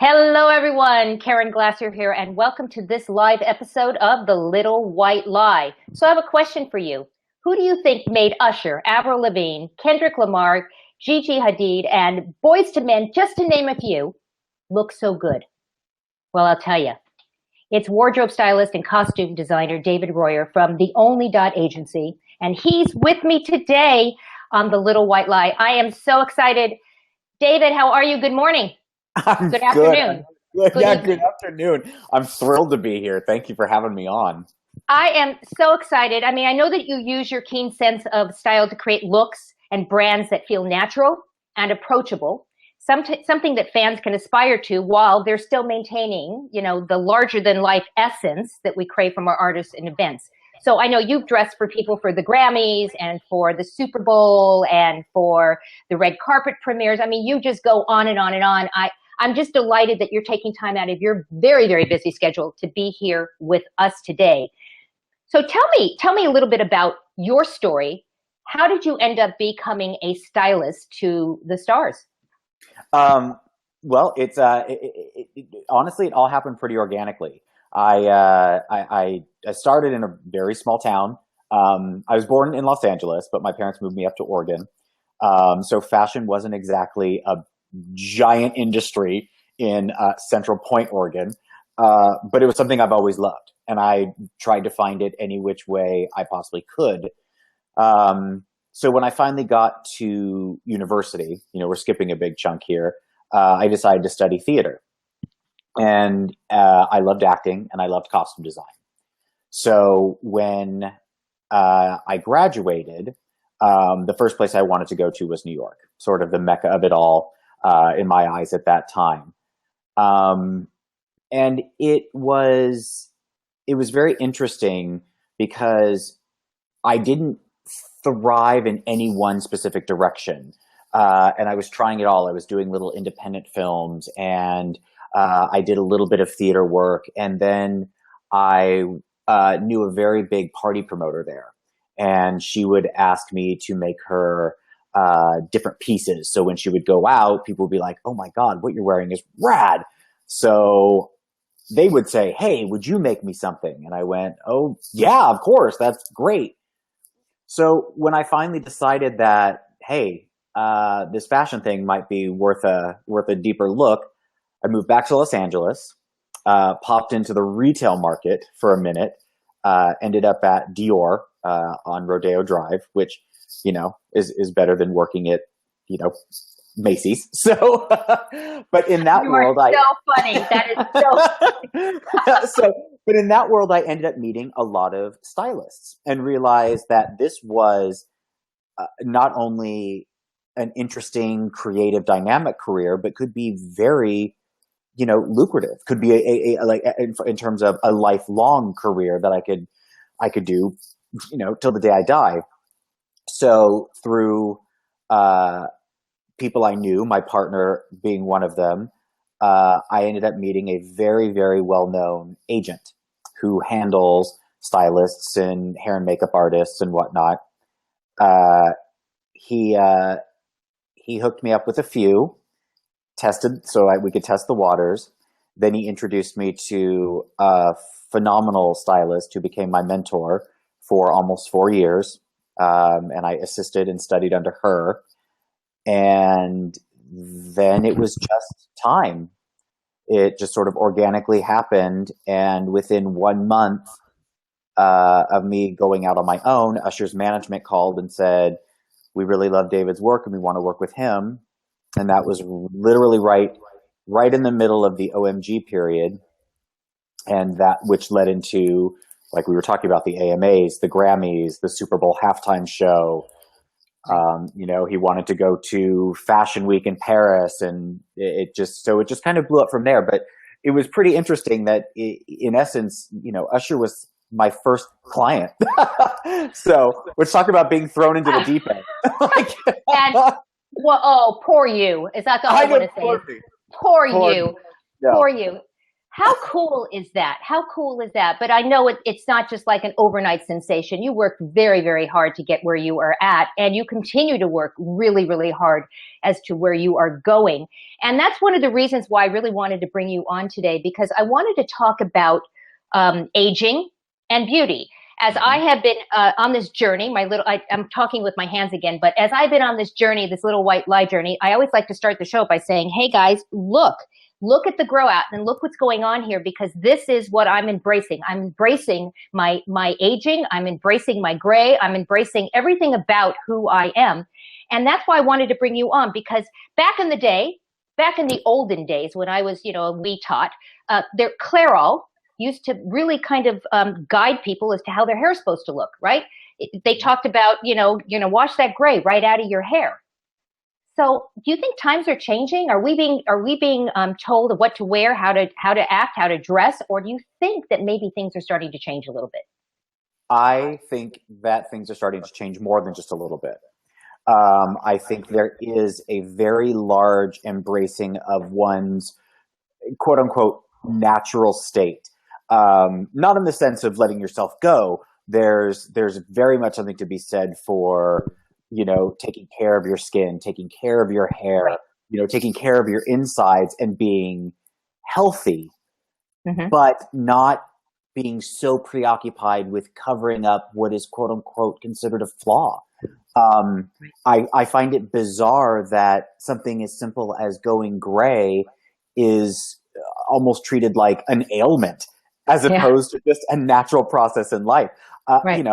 Hello, everyone. Caren Glasser here, and welcome to this live episode of The Little White Lie. So I have a question for you. Who do you think made Usher, Avril Lavigne, Kendrick Lamar, Gigi Hadid, and Boyz II Men, just to name a few, look so good? Well, I'll tell you. It's wardrobe stylist and costume designer David Royer from TheOnly.agency, and he's with me today on The Little White Lie. I am so excited. David, how are you? Good morning. I'm Good afternoon. Good. Good Yeah, evening. good afternoon. I'm thrilled to be here. Thank you for having me on. I am so excited. I mean, I know that you use your keen sense of style to create looks and brands that feel natural and approachable, something that fans can aspire to while they're still maintaining, the larger than life essence that we crave from our artists and events. So I know you've dressed for people for the Grammys and for the Super Bowl and for the red carpet premieres. I mean, you just go on and on and on. I'm just delighted that you're taking time out of your very, very busy schedule to be here with us today. So tell me a little bit about your story. How did you end up becoming a stylist to the stars? Well, it's honestly, it all happened pretty organically. I started in a very small town. I was born in Los Angeles, but my parents moved me up to Oregon. So fashion wasn't exactly a giant industry in Central Point, Oregon, but it was something I've always loved, and I tried to find it any which way I possibly could. So when I finally got to university, we're skipping a big chunk here, I decided to study theater. And I loved acting, and I loved costume design. So when I graduated, the first place I wanted to go to was New York, sort of the mecca of it all in my eyes at that time. And it was very interesting because I didn't thrive in any one specific direction. And I was trying it all. I was doing little independent films, and I did a little bit of theater work. And then I knew a very big party promoter there. And she would ask me to make her different pieces. So when she would go out, people would be like, "Oh my God, what you're wearing is rad." So they would say, "Hey, would you make me something?" And I went, "Oh yeah, of course. That's great." So when I finally decided that, hey, this fashion thing might be worth a deeper look, I moved back to Los Angeles, popped into the retail market for a minute, ended up at Dior on Rodeo Drive, which is better than working at Macy's. So, but in that world, so funny. That is so. But in that world, I ended up meeting a lot of stylists and realized that this was not only an interesting, creative, dynamic career, but could be very, lucrative. Could be in terms of a lifelong career that I could do, till the day I die. So through people I knew, my partner being one of them, I ended up meeting a very, very well-known agent who handles stylists and hair and makeup artists and whatnot. He hooked me up with a few, tested so we could test the waters. Then he introduced me to a phenomenal stylist who became my mentor for almost 4 years. And I assisted and studied under her. And then it was just time. It just sort of organically happened. And within 1 month of me going out on my own, Usher's management called and said, "We really love David's work and we want to work with him." And that was literally right in the middle of the OMG period. And that which led into, like we were talking about, the AMAs, the Grammys, the Super Bowl halftime show. He wanted to go to Fashion Week in Paris, and it just kind of blew up from there. But it was pretty interesting that in essence, Usher was my first client. So let's talk about being thrown into the deep end. Poor you. Is that all I want to say? Poor you. Yeah. Poor you. How cool is that? How cool is that? But I know it's not just like an overnight sensation. You worked very, very hard to get where you are at, and you continue to work really, really hard as to where you are going. And that's one of the reasons why I really wanted to bring you on today, because I wanted to talk about aging and beauty. As I have been on this journey, I'm talking with my hands again, but as I've been on this journey, this little white lie journey, I always like to start the show by saying, hey guys, look at the grow out and look what's going on here, because this is what I'm embracing. I'm embracing my aging. I'm embracing my gray. I'm embracing everything about who I am. And that's why I wanted to bring you on, because back in the olden days when I was, a wee tot, Clairol used to really kind of guide people as to how their hair is supposed to look, right? They talked about, you're going to wash that gray right out of your hair. So do you think times are changing? Are we being told what to wear, how to act, how to dress? Or do you think that maybe things are starting to change a little bit? I think that things are starting to change more than just a little bit. I think there is a very large embracing of one's quote unquote natural state. Not in the sense of letting yourself go. There's very much something to be said for, taking care of your skin, taking care of your hair, right. Taking care of your insides and being healthy, but not being so preoccupied with covering up what is quote unquote considered a flaw. I find it bizarre that something as simple as going gray is almost treated like an ailment as opposed to just a natural process in life. Right.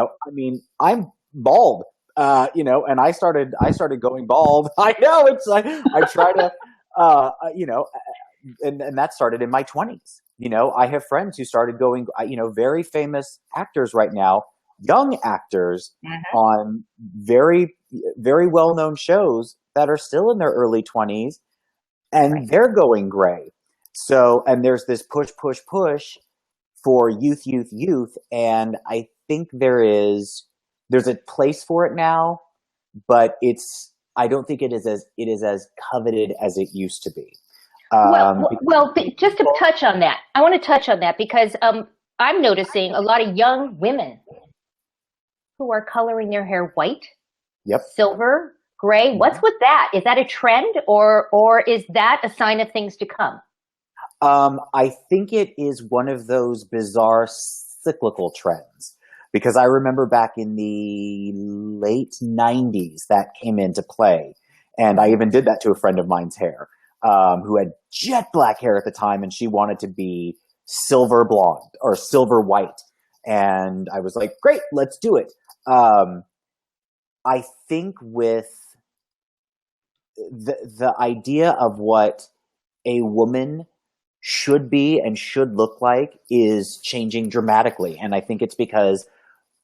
I'm bald, and I started going bald. I know, it's like, I try to, and that started in my 20s. I have friends who started going, very famous actors right now, young actors on very, very well-known shows that are still in their early 20s, and they're going gray. So, and there's this push for youth. And I think there's a place for it now, but I don't think it is as coveted as it used to be. Just to touch on that, I want to touch on that because I'm noticing a lot of young women who are coloring their hair white, silver, gray. What's with that? Is that a trend, or is that a sign of things to come? I think it is one of those bizarre cyclical trends, because I remember back in the late 90s that came into play. And I even did that to a friend of mine's hair, who had jet black hair at the time, and she wanted to be silver blonde or silver white. And I was like, great, let's do it. I think with the idea of what a woman should be and should look like is changing dramatically. And I think it's because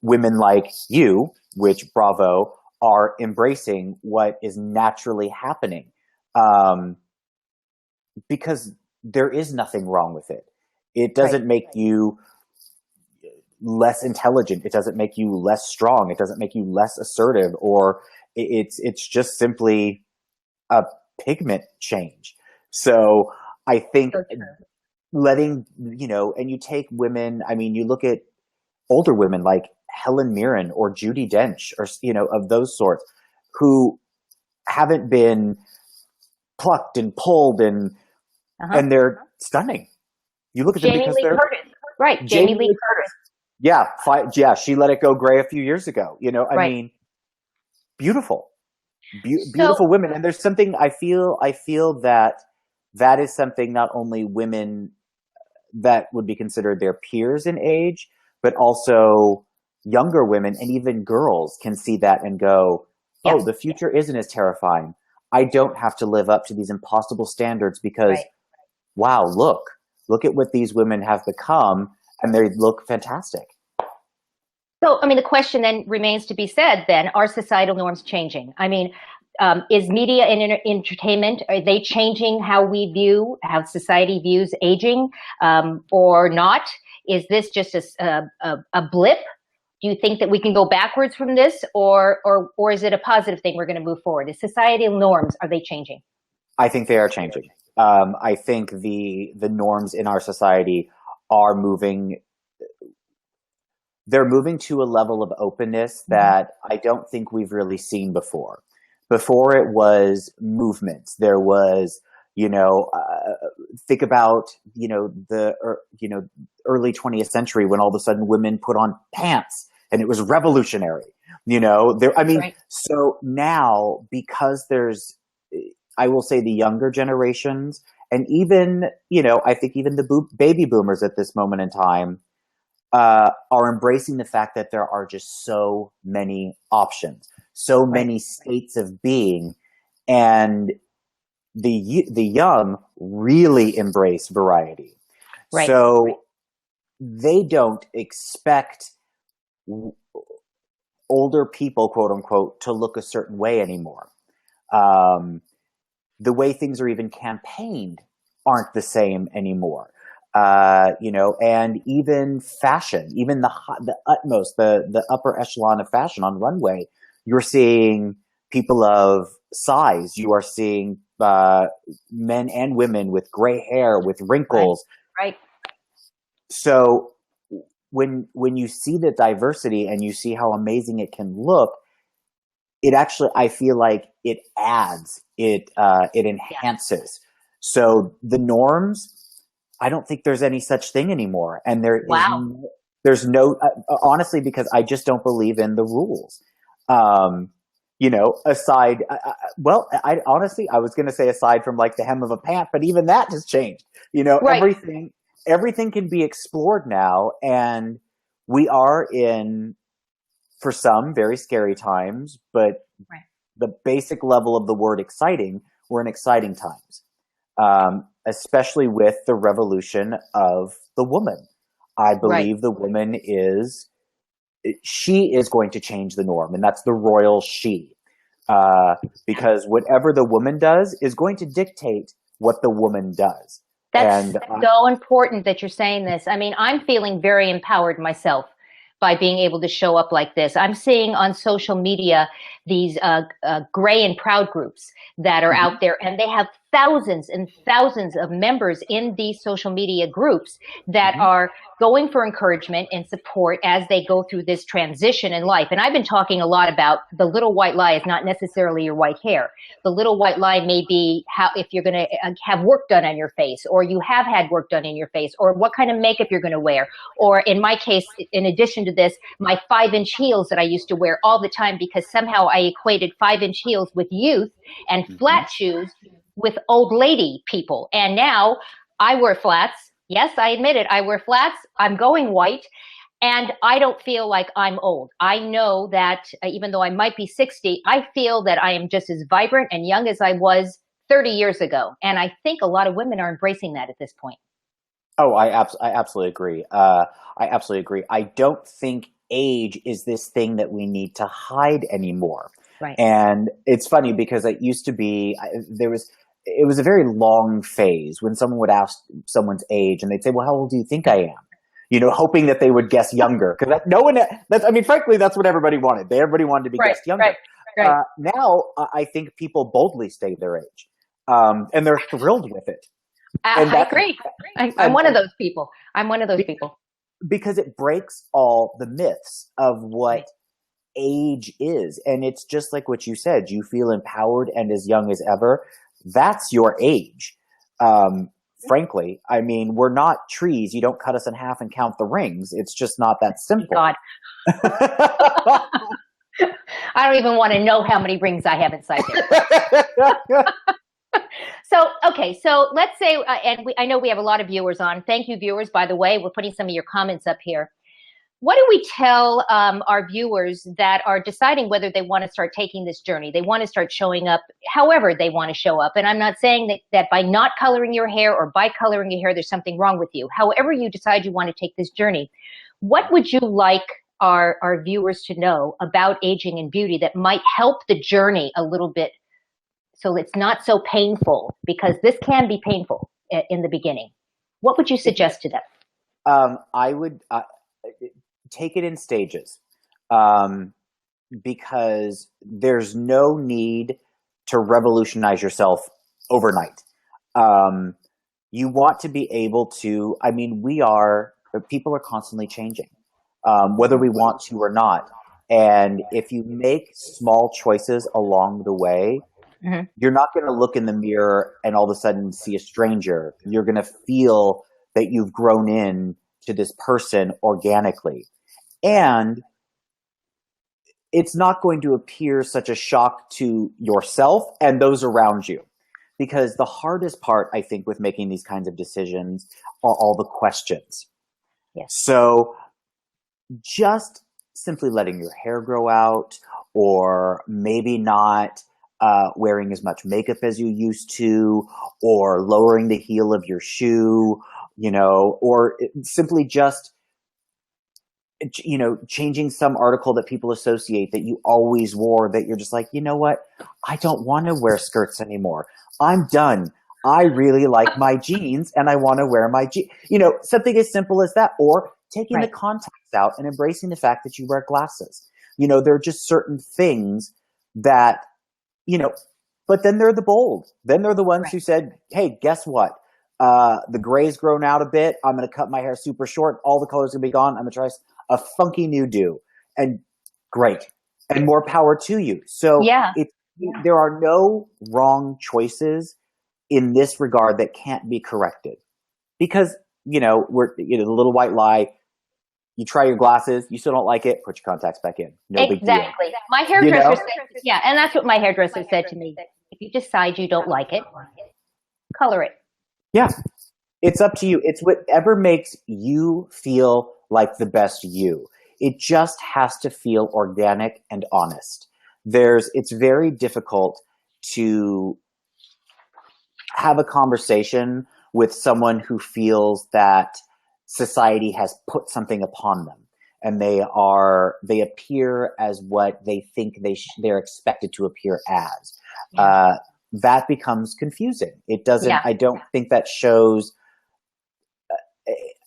women like you, which bravo, are embracing what is naturally happening. Because there is nothing wrong with it. It doesn't make you less intelligent. It doesn't make you less strong. It doesn't make you less assertive, or it's just simply a pigment change. So I think letting, and you take women, you look at older women like Helen Mirren or Judi Dench or, of those sorts, who haven't been plucked and pulled and they're stunning. You look at them because they're Curtis. Right. Jamie Lee Curtis. Yeah. She let it go gray a few years ago. Beautiful, beautiful women. And there's something I feel that is something not only women that would be considered their peers in age, but also younger women and even girls can see that and go, oh, the future isn't as terrifying. I don't have to live up to these impossible standards because, wow, look at what these women have become, and they look fantastic. So, the question then remains to be said then, are societal norms changing? Is media and entertainment, are they changing how society views aging, or not? Is this just a blip? Do you think that we can go backwards from this, or is it a positive thing we're going to move forward? Is societal norms, are they changing? I think they are changing. I think the norms in our society are moving. They're moving to a level of openness that I don't think we've really seen before. Before it was movements. There was, think about, early 20th century when all of a sudden women put on pants and it was revolutionary. Right. So now because I will say the younger generations and even, I think even the baby boomers at this moment in time, are embracing the fact that there are just so many options, so many states of being, and the young really embrace variety. Right. So they don't expect older people, quote unquote, to look a certain way anymore. The way things are even campaigned aren't the same anymore. And even fashion, even the upper echelon of fashion on runway, you're seeing people of size. You are seeing men and women with gray hair, with wrinkles. Right. So when you see the diversity and you see how amazing it can look, it actually, I feel like it adds, it enhances. So the norms, I don't think there's any such thing anymore. And there's no, honestly, because I just don't believe in the rules. Aside, honestly, I was going to say aside from like the hem of a pant, but even that has changed. Everything can be explored now. And we are in, for some, very scary times, but the basic level of the word exciting, we're in exciting times. Especially with the revolution of the woman. I believe the woman she is going to change the norm, and that's the royal she. Because whatever the woman does is going to dictate what the woman does. That's so important that you're saying this. I mean, I'm feeling very empowered myself by being able to show up like this. I'm seeing on social media these gray and proud groups that are out there, and they have thousands and thousands of members in these social media groups that are going for encouragement and support as they go through this transition in life. And I've been talking a lot about the little white lie is not necessarily your white hair. The little white lie may be if you're going to have work done on your face, or you have had work done in your face, or what kind of makeup you're going to wear. Or in my case, in addition to this, my 5-inch heels that I used to wear all the time, because somehow I equated 5-inch heels with youth and flat shoes with old lady people. And now I wear flats. Yes, I admit it. I wear flats. I'm going white. And I don't feel like I'm old. I know that even though I might be 60, I feel that I am just as vibrant and young as I was 30 years ago. And I think a lot of women are embracing that at this point. Oh, I absolutely agree. I absolutely agree. I don't think age is this thing that we need to hide anymore. Right. And it's funny because it used to be, it was a very long phase when someone would ask someone's age and they'd say, well, how old do you think I am? Hoping that they would guess younger. Because frankly, that's what everybody wanted. Everybody wanted to be guessed younger. Right. Now, I think people boldly state their age. And they're thrilled with it. I agree. I'm one of those people. I'm one of those people. Because it breaks all the myths of what age is. And it's just like what you said. You feel empowered and as young as ever. That's your age. Frankly, I mean, we're not trees. You don't cut us in half and count the rings. It's just not that simple. God. I don't even want to know how many rings I have inside there. So let's say, I know we have a lot of viewers on. Thank you, viewers, by the way. We're putting some of your comments up here. What do we tell our viewers that are deciding whether they want to start taking this journey? They want to start showing up however they want to show up. And I'm not saying that by not coloring your hair or by coloring your hair, there's something wrong with you. However you decide you want to take this journey, what would you like our viewers to know about aging and beauty that might help the journey a little bit so it's not so painful? Because this can be painful in the beginning. What would you suggest to them? I would take it in stages, because there's no need to revolutionize yourself overnight. You want to be able to, I mean, people are constantly changing, whether we want to or not. And if you make small choices along the way, you're not going to look in the mirror and all of a sudden see a stranger. You're going to feel that you've grown in to this person organically. And it's not going to appear such a shock to yourself and those around you. Because the hardest part, I think, with making these kinds of decisions are all the questions. Yes. So just simply letting your hair grow out, or maybe not wearing as much makeup as you used to, or lowering the heel of your shoe, or simply just, changing some article that people associate that you always wore, that you're just like, you know what? I don't want to wear skirts anymore. I'm done. I really like my jeans and I want to wear my jeans. Something as simple as that, or taking the contacts out and embracing the fact that you wear glasses. There are just certain things that, but then they're the bold. Then they're the ones who said, hey, guess what? The gray's grown out a bit. I'm going to cut my hair super short. All the colors are going to be gone. I'm going to try a funky new do. And great. And more power to you. So there are no wrong choices in this regard that can't be corrected. Because, we're the little white lie. You try your glasses, you still don't like it, put your contacts back in. No big deal. Exactly. My hairdresser said, and that's what my hairdresser said to me. If you decide you don't like it, color it. Yeah. It's up to you. It's whatever makes you feel like the best you. It just has to feel organic and honest. It's very difficult to have a conversation with someone who feels that society has put something upon them and they appear as what they think they're expected to appear as. That becomes confusing. It doesn't, I don't think that shows,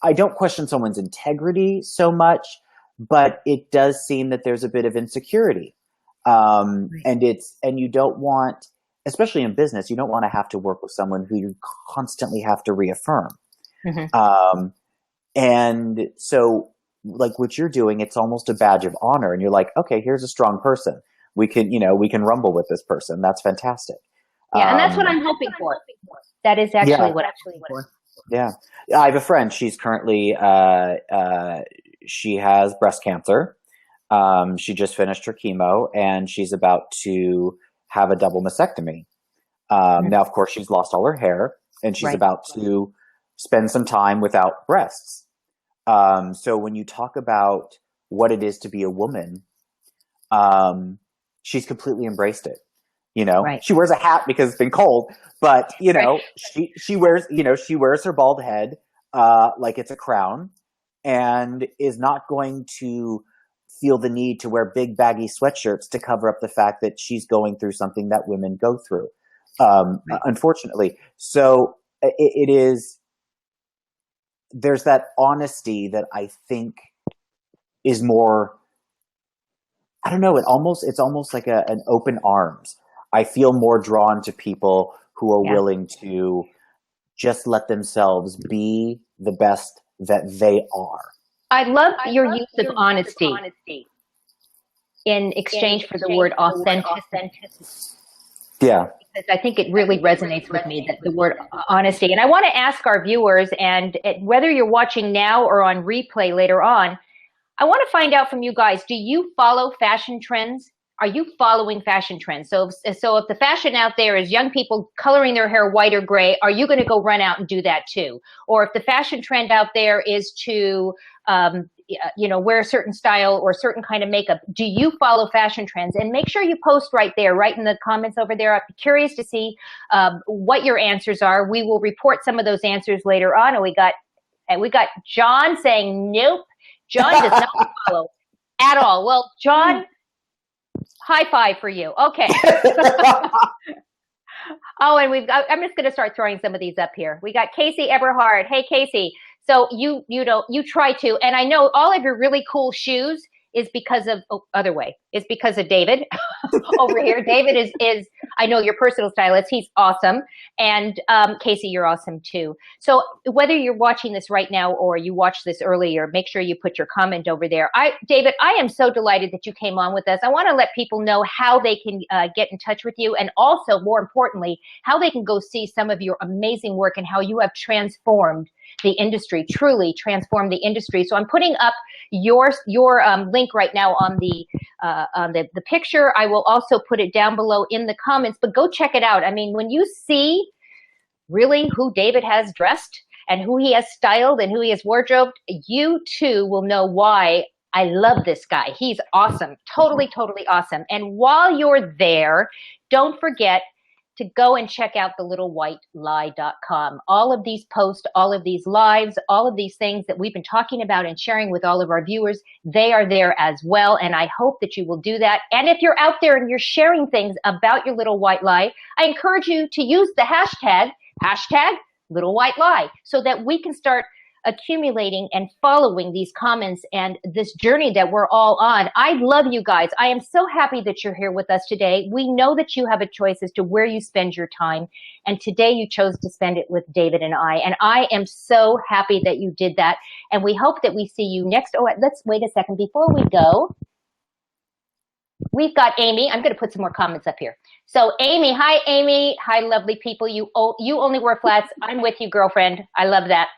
I don't question someone's integrity so much, but it does seem that there's a bit of insecurity. And you don't want, especially in business, you don't want to have to work with someone who you constantly have to reaffirm. And so like what you're doing, it's almost a badge of honor. And you're like, okay, here's a strong person. We can rumble with this person. That's fantastic. Yeah. And that's what I'm hoping for. That is actually what I'm hoping for. Yeah. I have a friend. She's currently, she has breast cancer. She just finished her chemo and she's about to have a double mastectomy. Now, of course, she's lost all her hair and she's about to spend some time without breasts. So when you talk about what it is to be a woman, she's completely embraced it. She wears a hat because it's been cold, but she wears her bald head, like it's a crown, and is not going to feel the need to wear big baggy sweatshirts to cover up the fact that she's going through something that women go through. Unfortunately. So it is, there's that honesty that I think is more, I don't know, it's almost like an open arms. I feel more drawn to people who are willing to just let themselves be the best that they are. I love your use of honesty in exchange for the word authenticity. Yeah. Because I think it really resonates with me, that the word honesty. And I want to ask our viewers, and whether you're watching now or on replay later on, I want to find out from you guys, do you follow fashion trends? Are you following fashion trends? So if the fashion out there is young people coloring their hair white or gray, are you going to go run out and do that too? Or if the fashion trend out there is to, wear a certain style or a certain kind of makeup, do you follow fashion trends? And make sure you post right there, right in the comments over there. I'd be curious to see what your answers are. We will report some of those answers later on. And we got John saying, nope, John does not follow at all. Well, John, high five for you. Okay. And I'm just going to start throwing some of these up here. We got Casey Eberhard. Hey, Casey. So you try to, and I know all of your really cool shoes is because of, it's because of David. over here. David is I know your personal stylist. He's awesome. And Casey, you're awesome too. So whether you're watching this right now or you watched this earlier, make sure you put your comment over there. David, I am so delighted that you came on with us. I want to let people know how they can get in touch with you, and also, more importantly, how they can go see some of your amazing work and how you have transformed the industry, truly transformed the industry. So I'm putting up your link right now on the picture. I will also put it down below in the comments, but go check it out. I mean, when you see really who David has dressed and who he has styled and who he has wardrobed, you too will know why I love this guy. He's awesome. Totally, totally awesome. And while you're there, don't forget to go and check out thelittlewhitelie.com. All of these posts, all of these lives, all of these things that we've been talking about and sharing with all of our viewers, they are there as well. And I hope that you will do that. And if you're out there and you're sharing things about your little white lie, I encourage you to use the hashtag little white lie, so that we can start accumulating and following these comments and this journey that we're all on. I love you guys. I am so happy that you're here with us today. We know that you have a choice as to where you spend your time. And today you chose to spend it with David and I. And I am so happy that you did that. And we hope that we see you next. Oh, let's wait a second before we go. We've got Amy. I'm going to put some more comments up here. So Amy, hi Amy. Hi, lovely people. You only wear flats. I'm with you, girlfriend. I love that.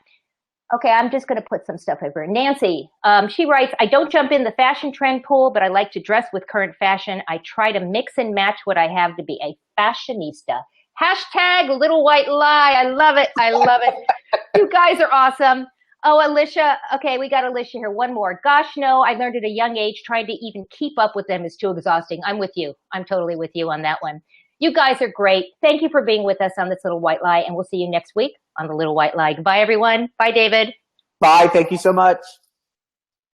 Okay, I'm just going to put some stuff over. Nancy, she writes, I don't jump in the fashion trend pool, but I like to dress with current fashion. I try to mix and match what I have to be a fashionista. Hashtag little white lie. I love it. I love it. You guys are awesome. Oh, Alicia. Okay, we got Alicia here. One more. Gosh, no, I learned at a young age trying to even keep up with them is too exhausting. I'm with you. I'm totally with you on that one. You guys are great. Thank you for being with us on this little white lie, and we'll see you next week on the Little White Lie. Goodbye, everyone. Bye, David. Bye. Thank you so much.